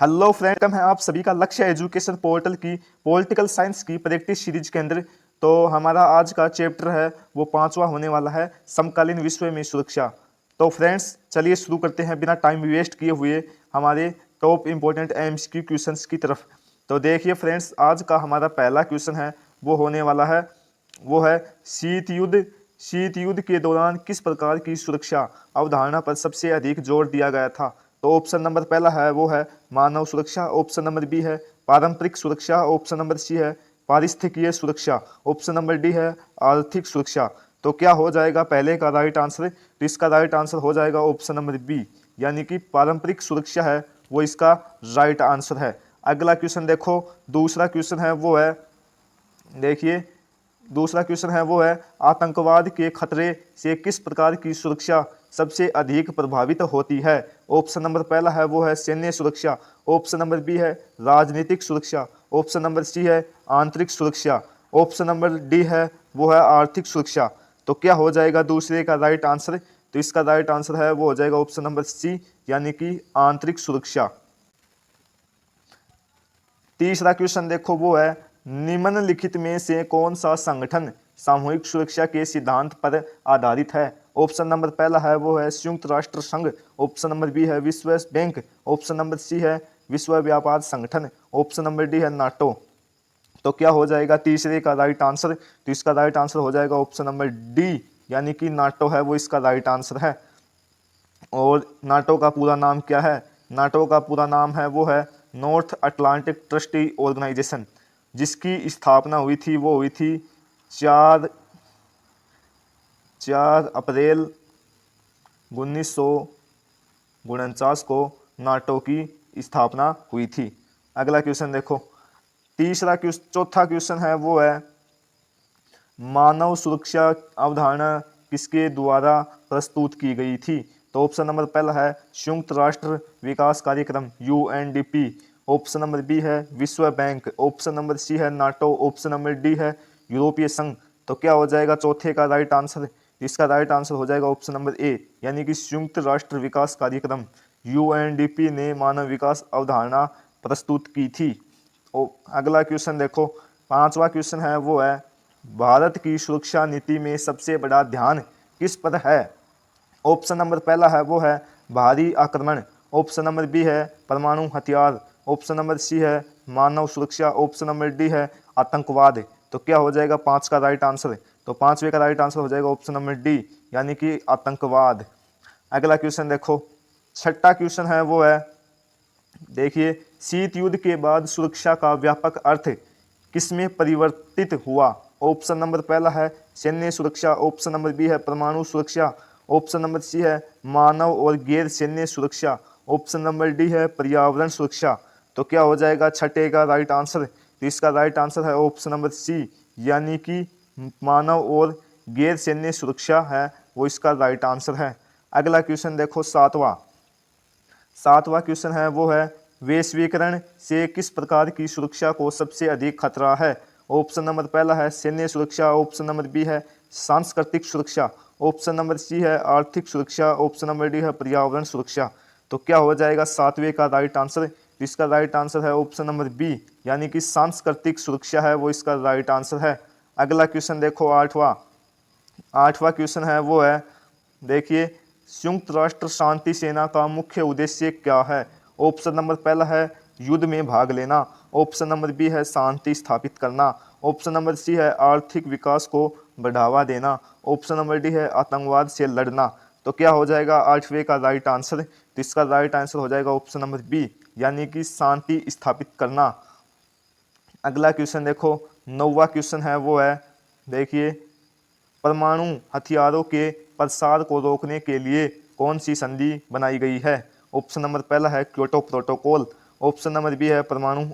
Hello friend, welcome है आप सभी का लक्ष्य एजुकेशन पोर्टल की पॉलिटिकल साइंस की प्रैक्टिस सीरीज के अंदर। तो हमारा आज का चैप्टर है वो 5वां होने वाला है, समकालीन विश्व में सुरक्षा। तो फ्रेंड्स चलिए शुरू करते हैं बिना टाइम वेस्ट किए हुए हमारे टॉप इंपॉर्टेंट एमसीक्यू क्वेश्चंस की तरफ। तो देखिए फ्रेंड्स, आज का हमारा पहला क्वेश्चन है वो होने वाला है वो है शीत युद्ध के दौरान किस प्रकार की सुरक्षा अवधारणा पर सबसे अधिक जोर दिया गया था। तो ऑप्शन नंबर पहला है वो है मानव सुरक्षा, ऑप्शन नंबर बी है पारंपरिक सुरक्षा, ऑप्शन नंबर सी है पारिस्थितिकीय सुरक्षा, ऑप्शन नंबर डी है आर्थिक सुरक्षा। तो क्या हो जाएगा पहले का राइट आंसर? तो इसका राइट आंसर हो जाएगा ऑप्शन नंबर बी, यानी कि पारंपरिक सुरक्षा है वो इसका राइट आंसर है। अगला क्वेश्चन देखो, दूसरा क्वेश्चन है वो है, देखिए दूसरा क्वेश्चन है वो है आतंकवाद के खतरे से किस प्रकार की सुरक्षा सबसे अधिक प्रभावित होती है। ऑप्शन नंबर पहला है वो है सैन्य सुरक्षा, ऑप्शन नंबर बी है राजनीतिक सुरक्षा, ऑप्शन नंबर सी है आंतरिक सुरक्षा, ऑप्शन नंबर डी है वो है आर्थिक सुरक्षा। तो क्या हो जाएगा दूसरे का राइट आंसर? तो इसका राइट आंसर है वो हो जाएगा ऑप्शन नंबर सी, यानी कि आंतरिक सुरक्षा। तीसरा क्वेश्चन देखो वो है निम्नलिखित में से कौन सा संगठन सामूहिक सुरक्षा के सिद्धांत पर आधारित है। ऑप्शन नंबर पहला है वो है संयुक्त राष्ट्र संघ, ऑप्शन नंबर बी है विश्व बैंक, ऑप्शन नंबर सी है विश्व व्यापार संगठन, ऑप्शन नंबर डी है नाटो। तो क्या हो जाएगा तीसरे का राइट आंसर? तो इसका राइट आंसर हो जाएगा ऑप्शन नंबर डी, यानी कि नाटो है वो इसका राइट आंसर है। और नाटो का पूरा नाम क्या है? नाटो का पूरा नाम है वो है नॉर्थ अटलांटिक ट्रस्टी ऑर्गेनाइजेशन, जिसकी स्थापना हुई थी वो हुई थी 4 अप्रैल 1949 को नाटो की स्थापना हुई थी। अगला क्वेश्चन देखो, चौथा क्वेश्चन है वो है मानव सुरक्षा अवधारणा किसके द्वारा प्रस्तुत की गई थी। तो ऑप्शन नंबर पहला है संयुक्त राष्ट्र विकास कार्यक्रम यूएनडीपी, ऑप्शन नंबर बी है विश्व बैंक, ऑप्शन नंबर सी है नाटो, ऑप्शन नंबर डी है यूरोपीय संघ। तो क्या हो जाएगा चौथे का राइट आंसर? इसका राइट आंसर हो जाएगा ऑप्शन नंबर ए, यानी कि संयुक्त राष्ट्र विकास कार्यक्रम यूएनडीपी ने मानव विकास अवधारणा प्रस्तुत की थी। अगला क्वेश्चन देखो, पांचवा क्वेश्चन है वो है भारत की सुरक्षा नीति में सबसे बड़ा ध्यान किस पर है। ऑप्शन नंबर पहला है वो है भारी आक्रमण, ऑप्शन नंबर बी है परमाणु हथियार, ऑप्शन नंबर सी है मानव सुरक्षा, ऑप्शन नंबर डी है आतंकवाद। तो क्या हो जाएगा पांच का राइट आंसर? तो पांचवे का राइट आंसर हो जाएगा ऑप्शन नंबर डी, यानी कि आतंकवाद। अगला क्वेश्चन देखो, छठा क्वेश्चन है वो है, देखिए शीत युद्ध के बाद सुरक्षा का व्यापक अर्थ किसमें परिवर्तित हुआ। ऑप्शन नंबर पहला है सैन्य सुरक्षा, ऑप्शन नंबर बी है परमाणु सुरक्षा, ऑप्शन नंबर सी है मानव और गैर सैन्य सुरक्षा, ऑप्शन नंबर डी है पर्यावरण सुरक्षा। तो क्या हो जाएगा छठे का राइट आंसर? तो इसका राइट आंसर है ऑप्शन नंबर सी, यानी कि मानव और गैर सैन्य सुरक्षा है वो इसका राइट आंसर है। अगला क्वेश्चन देखो, सातवां क्वेश्चन है वो है वैश्वीकरण से किस प्रकार की सुरक्षा को सबसे अधिक खतरा है। ऑप्शन नंबर पहला है सैन्य सुरक्षा, ऑप्शन नंबर बी है सांस्कृतिक सुरक्षा, ऑप्शन नंबर सी है आर्थिक सुरक्षा, ऑप्शन नंबर डी है पर्यावरण सुरक्षा। तो क्या हो जाएगा सातवें का राइट आंसर? इसका राइट आंसर है ऑप्शन नंबर बी, यानी कि सांस्कृतिक सुरक्षा है वो इसका राइट आंसर है। अगला क्वेश्चन देखो, आठवां क्वेश्चन है वो है, देखिए संयुक्त राष्ट्र शांति सेना का मुख्य उद्देश्य क्या है। ऑप्शन नंबर पहला है युद्ध में भाग लेना, ऑप्शन नंबर बी है शांति स्थापित करना, ऑप्शन नंबर सी है आर्थिक विकास को बढ़ावा देना, ऑप्शन नंबर डी है आतंकवाद से लड़ना। तो क्या हो जाएगा आठवें का राइट आंसर? तो इसका राइट आंसर हो जाएगा ऑप्शन नंबर बी, यानी कि शांति स्थापित करना। अगला क्वेश्चन देखो, नौवां क्वेश्चन है वो है, देखिए परमाणु हथियारों के प्रसार को रोकने के लिए कौन सी संधि बनाई गई है। ऑप्शन नंबर पहला है Kyoto protocol, option number B है परमाणु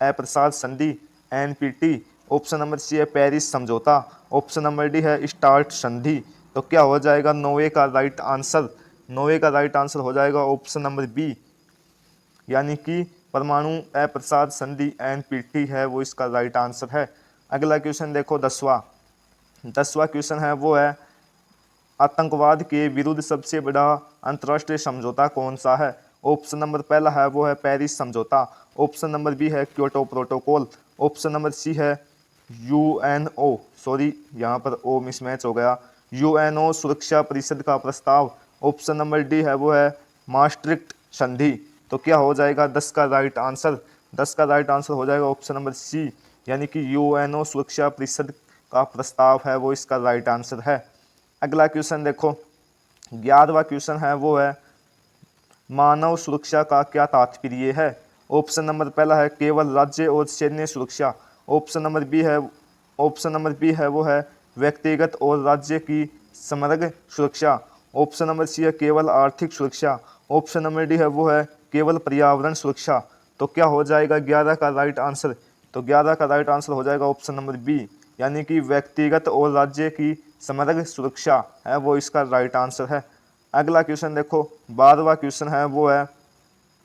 अप्रसार संधि एनपीटी, ऑप्शन नंबर सी है पेरिस समझौता, ऑप्शन नंबर डी है स्टार्ट संधि। तो क्या हो जाएगा नौवे का राइट आंसर? नौवे का राइट आंसर हो जाएगा ऑप्शन नंबर बी, यानी कि परमाणु अप्रसार संधि एनपीटी है वो इसका राइट आंसर है। अगला क्वेश्चन देखो, दसवां क्वेश्चन है वो है आतंकवाद के विरुद्ध सबसे बड़ा अंतर्राष्ट्रीय समझौता कौन सा है। ऑप्शन नंबर पहला है वो है पेरिस समझौता। ऑप्शन नंबर बी है Kyoto protocol. Option number C है यूएनओ, सॉरी यहाँ पर ओ मिसमैच हो गया, यूएनओ सुरक्षा परिषद का प्रस्ताव। ऑप्शन नंबर डी है वो है मास्ट्रिक्ट संधि। तो क्या हो जाएगा 10 का राइट आंसर? 10 का राइट आंसर हो जाएगा ऑप्शन नंबर सी, यानी कि यूएनओ सुरक्षा परिषद का प्रस्ताव है वो इसका राइट आंसर है। अगला क्वेश्चन देखो, 11वां क्वेश्चन है वो है मानव सुरक्षा का क्या तात्पर्य है? ऑप्शन नंबर पहला है केवल राज्य और सैन्य सुरक्षा। ऑप्शन नंबर बी है वो है व्यक्तिगत और राज्य की समग्र सुरक्षा। ऑप्शन नंबर सी है केवल आर्थिक सुरक्षा। ऑप्शन नंबर डी है वो है केवल पर्यावरण सुरक्षा। तो क्या हो जाएगा 11 का राइट आंसर? तो 11 का राइट आंसर हो जाएगा ऑप्शन नंबर बी, यानी कि व्यक्तिगत और राज्य की समग्र सुरक्षा है वो इसका राइट आंसर है। अगला क्वेश्चन देखो, 12वां क्वेश्चन है वो है,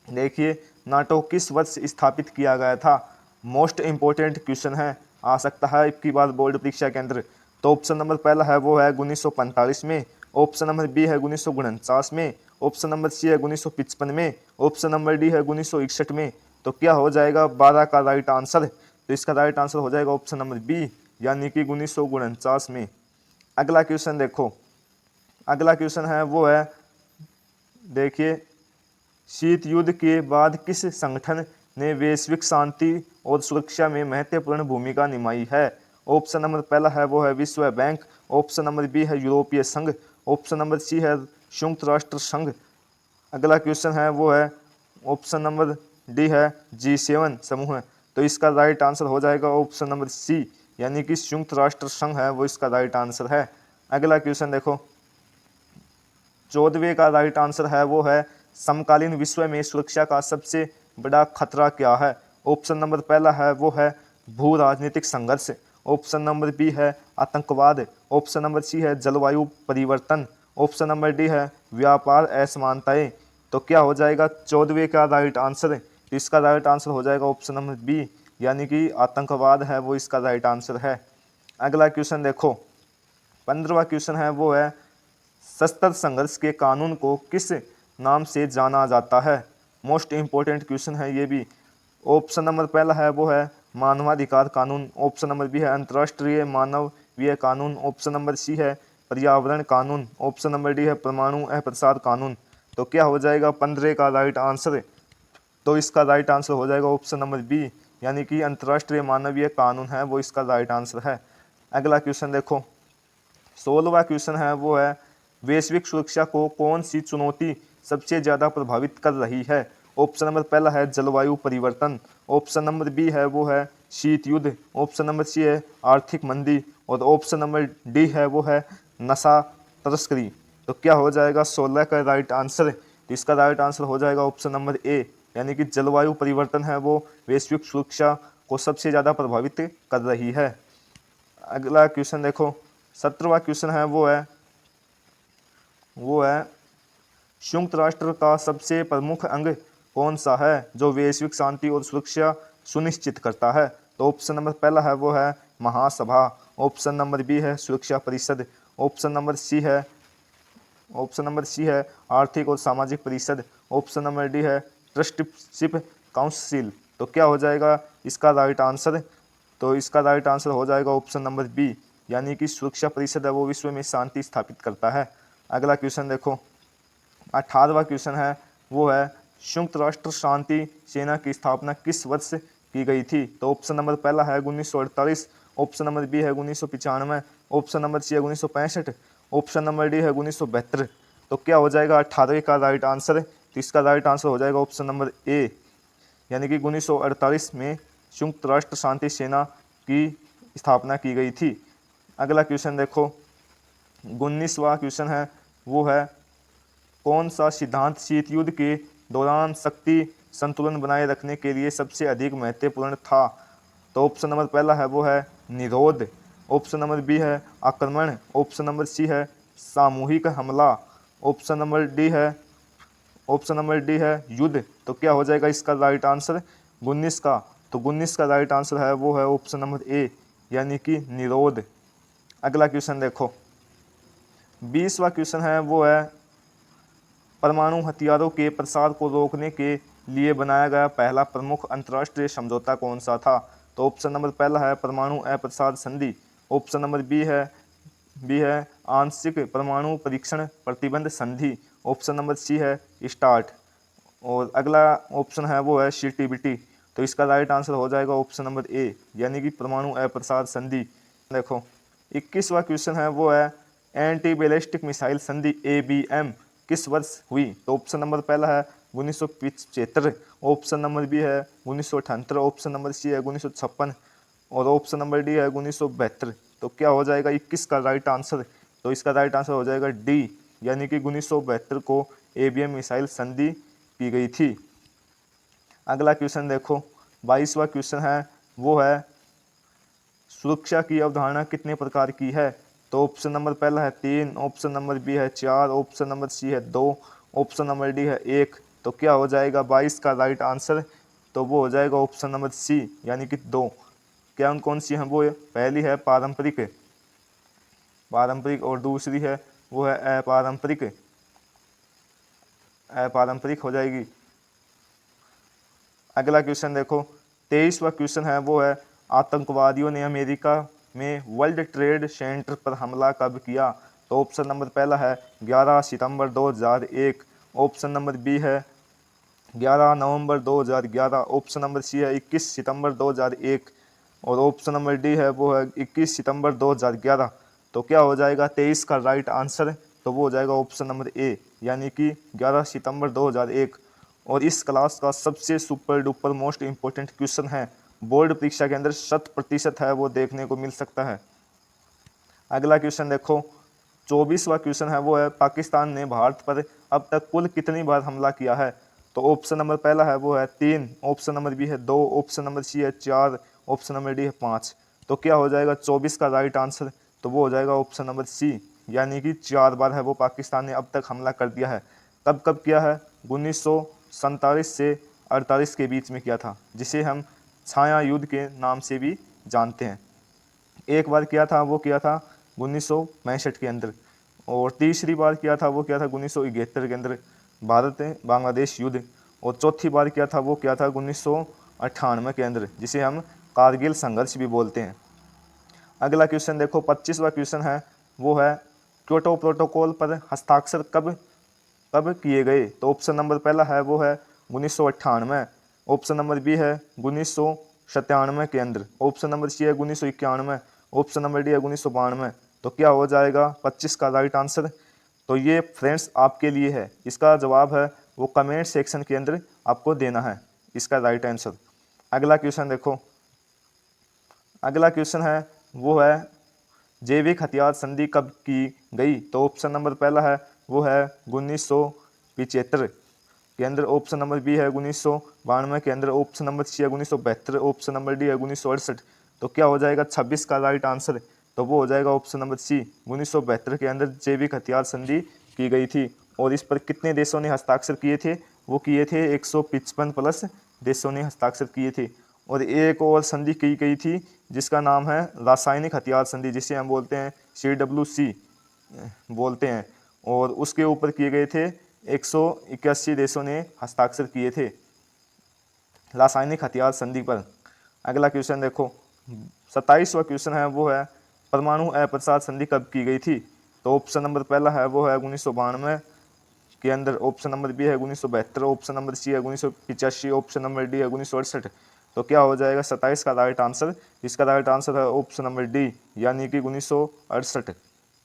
देखिए नाटो किस वर्ष स्थापित किया गया था? मोस्ट इंपोर्टेंट क्वेश्चन है, आ सकता है इतनी बार बोर्ड परीक्षा के अंदर। तो ऑप्शन नंबर पहला है वो है 1945 में। ऑप्शन नंबर बी है 1949 में। ऑप्शन नंबर सी है 1955 में। ऑप्शन नंबर डी है 1961 में। तो क्या हो जाएगा 12 का राइट आंसर? तो इसका राइट आंसर हो जाएगा ऑप्शन नंबर बी, यानी कि 1949 में। अगला क्वेश्चन देखो, अगला क्वेश्चन है वो है, देखिए शीत युद्ध के बाद किस संगठन ने वैश्विक शांति और सुरक्षा में महत्वपूर्ण भूमिका निभाई है? ऑप्शन नंबर पहला है वो है विश्व बैंक। ऑप्शन नंबर बी है यूरोपीय संघ। ऑप्शन नंबर सी है संयुक्त राष्ट्र संघ। अगला क्वेश्चन है वो है ऑप्शन नंबर डी है G7 समूह। तो इसका राइट आंसर हो जाएगा ऑप्शन नंबर सी, यानी कि संयुक्त राष्ट्र संघ है वो इसका राइट आंसर है। अगला क्वेश्चन देखो, 14वें का राइट आंसर है वो है समकालीन विश्व में सुरक्षा का सबसे बड़ा खतरा क्या है? ऑप्शन नंबर पहला है वो है भू राजनीतिक संघर्ष। ऑप्शन नंबर बी है आतंकवाद। ऑप्शन नंबर सी है जलवायु परिवर्तन। ऑप्शन नंबर डी है व्यापार असमानताएं। तो क्या हो जाएगा 14वें का राइट आंसर? तो इसका राइट आंसर हो जाएगा ऑप्शन नंबर बी, यानी कि आतंकवाद है वो इसका राइट आंसर है। अगला क्वेश्चन देखो, 15वां क्वेश्चन है वो है सशस्त्र संघर्ष के कानून को किस नाम से जाना जाता है? मोस्ट इंपोर्टेंट क्वेश्चन है ये भी। ऑप्शन नंबर पहला है वो है मानवाधिकार कानून। ऑप्शन नंबर बी है अंतर्राष्ट्रीय मानवीय कानून। ऑप्शन नंबर सी है पर्यावरण कानून। ऑप्शन नंबर डी है परमाणु अप्रसार कानून। तो क्या हो जाएगा 15 का राइट आंसर? तो इसका राइट आंसर हो जाएगा ऑप्शन नंबर बी, यानी कि अंतर्राष्ट्रीय मानवीय कानून है वो इसका राइट आंसर है। अगला क्वेश्चन देखो, 16वां क्वेश्चन है वो है वैश्विक सुरक्षा को कौन सी चुनौती सबसे ज़्यादा प्रभावित कर रही है? ऑप्शन नंबर पहला है जलवायु परिवर्तन। ऑप्शन नंबर बी है वो है शीत युद्ध। ऑप्शन नंबर सी है आर्थिक मंदी। और ऑप्शन नंबर डी है वो है नशा तस्करी। तो क्या हो जाएगा 16 का राइट आंसर? तो इसका राइट आंसर हो जाएगा ऑप्शन नंबर ए, यानी कि जलवायु परिवर्तन है वो वैश्विक सुरक्षा को सबसे ज़्यादा प्रभावित कर रही है। अगला क्वेश्चन देखो, 17वां क्वेश्चन है वो है संयुक्त राष्ट्र का सबसे प्रमुख अंग कौन सा है जो वैश्विक शांति और सुरक्षा सुनिश्चित करता है? तो ऑप्शन नंबर पहला है वो है महासभा। ऑप्शन नंबर बी है सुरक्षा परिषद। ऑप्शन नंबर सी है आर्थिक और सामाजिक परिषद। ऑप्शन नंबर डी है ट्रस्टीशिप काउंसिल। तो क्या हो जाएगा इसका राइट आंसर? तो इसका राइट आंसर हो जाएगा ऑप्शन नंबर बी, यानी कि सुरक्षा परिषद है वो विश्व में शांति स्थापित करता है। अगला क्वेश्चन देखो, 18वां क्वेश्चन है वो है संयुक्त राष्ट्र शांति सेना की स्थापना किस वर्ष की गई थी? तो ऑप्शन नंबर पहला है 1948। ऑप्शन नंबर बी है 1995। ऑप्शन नंबर सी है 1965। ऑप्शन नंबर डी है 1972। तो क्या हो जाएगा 18वें का राइट आंसर? तो इसका राइट आंसर हो जाएगा ऑप्शन नंबर ए, यानी कि 1948 में संयुक्त राष्ट्र शांति सेना की स्थापना की गई थी। अगला क्वेश्चन देखो, 19वां क्वेश्चन है वो है कौन सा सिद्धांत शीत युद्ध के दौरान शक्ति संतुलन बनाए रखने के लिए सबसे अधिक महत्वपूर्ण था? तो ऑप्शन नंबर पहला है वो है निरोध। ऑप्शन नंबर बी है आक्रमण। ऑप्शन नंबर सी है सामूहिक हमला। ऑप्शन नंबर डी है युद्ध। तो क्या हो जाएगा इसका राइट आंसर 19 का? तो 19 का राइट आंसर है वो है ऑप्शन नंबर ए, यानी कि निरोध। अगला क्वेश्चन देखो, 20वां क्वेश्चन है वो है परमाणु हथियारों के प्रसार को रोकने के लिए बनाया गया पहला प्रमुख अंतर्राष्ट्रीय समझौता कौन सा था? तो ऑप्शन नंबर पहला है परमाणु अप्रसार संधि। ऑप्शन नंबर बी है आंशिक परमाणु परीक्षण प्रतिबंध संधि। ऑप्शन नंबर सी है स्टार्ट। और अगला ऑप्शन है वो है सीटीबीटी। तो इसका राइट आंसर हो जाएगा ऑप्शन नंबर ए, यानी कि परमाणु अप्रसार संधि। देखो 21वां क्वेश्चन है वो है एंटी बैलिस्टिक मिसाइल संधि एबीएम किस वर्ष हुई? तो ऑप्शन नंबर पहला है 1975, ऑप्शन नंबर बी है 1978, ऑप्शन नंबर सी है 1956 और ऑप्शन नंबर डी है 1972। तो क्या हो जाएगा 21 का राइट आंसर? तो इसका राइट आंसर हो जाएगा डी, यानी कि 1972 को एबीएम मिसाइल संधि की गई थी। अगला क्वेश्चन देखो 22वां क्वेश्चन है वो है सुरक्षा की अवधारणा कितने प्रकार की है? तो ऑप्शन नंबर पहला है 3, ऑप्शन नंबर बी है 4, ऑप्शन नंबर सी है 2, ऑप्शन नंबर डी है 1। तो क्या हो जाएगा 22 का राइट आंसर? तो वो हो जाएगा ऑप्शन नंबर सी, यानी कि 2। क्या कौन सी है वो? पहली है पारंपरिक और दूसरी है वो है अपारंपरिक हो जाएगी। अगला क्वेश्चन देखो 23वां क्वेश्चन है वो है आतंकवादियों ने अमेरिका में वर्ल्ड ट्रेड सेंटर पर हमला कब किया? तो ऑप्शन नंबर पहला है 11 सितंबर 2001, ऑप्शन नंबर बी है 11 नवंबर 2011, ऑप्शन नंबर सी है 21 सितंबर 2001 और ऑप्शन नंबर डी है वो है 21 सितंबर 2011। तो क्या हो जाएगा 23 का राइट आंसर? तो वो हो जाएगा ऑप्शन नंबर ए, यानी कि 11 सितंबर 2001। और इस क्लास का सबसे super duper most important question है, बोर्ड परीक्षा के अंदर 100% है वो देखने को मिल सकता है। अगला क्वेश्चन देखो 24वां क्वेश्चन है वो है पाकिस्तान ने भारत पर अब तक कुल कितनी बार हमला किया है? तो ऑप्शन नंबर पहला है वो है 3, ऑप्शन नंबर बी है 2, ऑप्शन नंबर सी है 4, ऑप्शन नंबर डी है 5। तो क्या हो जाएगा 24 का राइट आंसर? तो वो हो जाएगा ऑप्शन नंबर सी, यानी कि 4 बार है वो पाकिस्तान ने अब तक हमला कर दिया है। कब कब किया है? 1947 से 48 के बीच में किया था, जिसे हम छाया युद्ध के नाम से भी जानते हैं। एक बार किया था वो किया था 1965 के अंदर, और तीसरी बार किया था वो किया था 1971 के अंदर भारत बांग्लादेश युद्ध, और चौथी बार किया था वो किया था 1998 के अंदर, जिसे हम कारगिल संघर्ष भी बोलते हैं। अगला क्वेश्चन देखो 25वां क्वेश्चन है वो है क्योटो प्रोटोकॉल पर हस्ताक्षर कब कब किए गए? तो ऑप्शन नंबर पहला है वो है 1998, ऑप्शन नंबर बी है 1997 के अंदर, ऑप्शन नंबर सी है 1991, ऑप्शन नंबर डी है 1992। तो क्या हो जाएगा 25 का राइट आंसर? तो ये फ्रेंड्स आपके लिए है, इसका जवाब है वो कमेंट सेक्शन के अंदर आपको देना है इसका राइट आंसर। अगला क्वेश्चन देखो, अगला क्वेश्चन है वो है जैविक हथियार संधि कब की गई? तो ऑप्शन नंबर पहला है वो है 1975 के अंदर, ऑप्शन नंबर बी है 1992 के अंदर, ऑप्शन नंबर सी है 1972, ऑप्शन नंबर डी है 1968। तो क्या हो जाएगा 26 का राइट आंसर? तो वो हो जाएगा ऑप्शन नंबर सी, 1972 के अंदर जैविक हथियार संधि की गई थी। और इस पर कितने देशों ने हस्ताक्षर किए थे? वो किए थे 155 प्लस देशों ने हस्ताक्षर किए थे। और एक और संधि की गई थी जिसका नाम है रासायनिक हथियार संधि, जिसे हम बोलते हैं CWC बोलते हैं, और उसके ऊपर किए गए थे 181 देशों ने हस्ताक्षर किए थे रासायनिक हथियार संधि पर। अगला क्वेश्चन देखो 27वां क्वेश्चन है वो है परमाणु अप्रसार संधि कब की गई थी? तो ऑप्शन नंबर पहला है वो है 1992 के अंदर, ऑप्शन नंबर बी है 1972, ऑप्शन नंबर सी है 1985, ऑप्शन नंबर डी है 1968। तो क्या हो जाएगा 27 का राइट आंसर? इसका राइट आंसर है ऑप्शन नंबर डी, यानी कि 1968।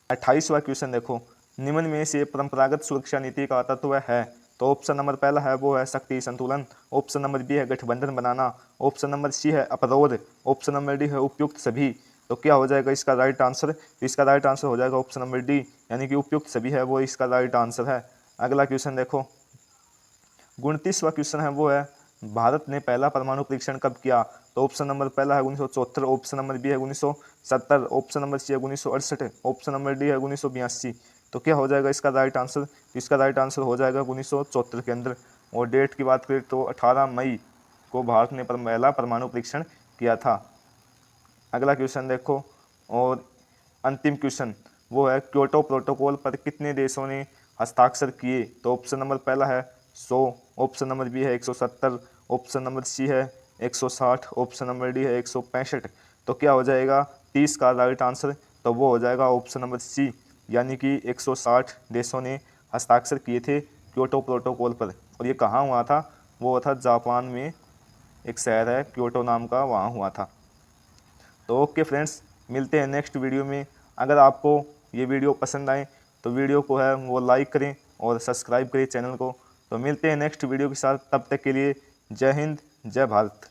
28वां क्वेश्चन देखो निम्न में से परंपरागत सुरक्षा नीति का तत्व है? तो ऑप्शन नंबर पहला है वो है शक्ति संतुलन, ऑप्शन नंबर बी है गठबंधन बनाना, ऑप्शन नंबर सी है अपरोध, ऑप्शन नंबर डी है उपयुक्त सभी। तो क्या हो जाएगा इसका राइट आंसर? तो इसका राइट आंसर हो जाएगा ऑप्शन नंबर डी, यानी कि उपयुक्त सभी है वो इसका राइट आंसर है। अगला क्वेश्चन देखो 29वां क्वेश्चन है वो है भारत ने पहला परमाणु परीक्षण कब किया? तो ऑप्शन नंबर पहला है 1974, ऑप्शन नंबर बी है 1970, ऑप्शन नंबर सी है 1968, ऑप्शन नंबर डी है 1982। तो क्या हो जाएगा इसका राइट आंसर? तो इसका राइट आंसर हो जाएगा 1974 के अंदर। और डेट की बात करें तो 18 मई को भारत ने पहला परमाणु परीक्षण किया था। अगला क्वेश्चन देखो, और अंतिम क्वेश्चन वो है क्योटो प्रोटोकॉल पर कितने देशों ने हस्ताक्षर किए, तो ऑप्शन नंबर पहला है 100, ऑप्शन नंबर बी है 170, ऑप्शन नंबर सी है 160, ऑप्शन नंबर डी है 165। तो क्या हो जाएगा 30 का राइट आंसर? तो वो हो जाएगा ऑप्शन नंबर सी, यानी कि 160 देशों ने हस्ताक्षर किए थे क्योटो प्रोटोकॉल पर। और ये कहाँ हुआ था? वो हुआ था जापान में, एक शहर है क्योटो नाम का, वहाँ हुआ था। तो ओके फ्रेंड्स, मिलते हैं नेक्स्ट वीडियो में। अगर आपको ये वीडियो पसंद आए तो वीडियो को है वो लाइक करें और सब्सक्राइब करें चैनल को। तो मिलते हैं नेक्स्ट वीडियो के साथ, तब तक के लिए जय हिंद, जय भारत।